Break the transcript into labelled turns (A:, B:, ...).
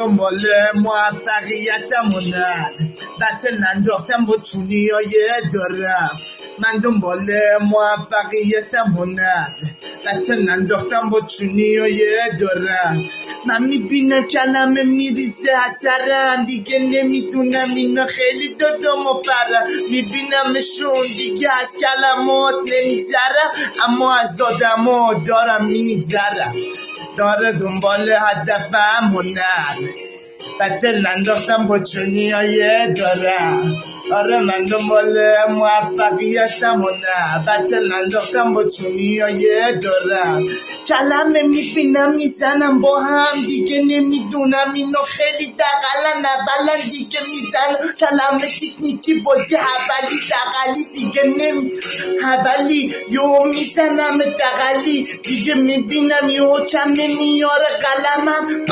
A: دنبال موفقیتمونم بطل ننداختم با چونیای دارم. من دنبال موفقیتمونم بطل ننداختم با چونیای دارم. من میبینم کلمه میریزه از سرم، دیگه نمیدونم اینا خیلی دادم و فرم. میبینمشون دیگه از کلمات نمیگذرم، اما از آدما دارم میگذرم. داره دنبال هدفم هنر بطل ننداختم با چونیای دارم. آره من دنبال موفقیتم و نه بطل ننداختم با چونیای دارم. کلمه میبینم میزنم با هم، دیگه نمیدونم اینو خیلی دقلن اولن دیگه میزنم. کلمه تکنیکی بازی حولی دقلی دیگه حولی یو میزنم دقلی دیگه میبینم یو کم نمیاره قلمم.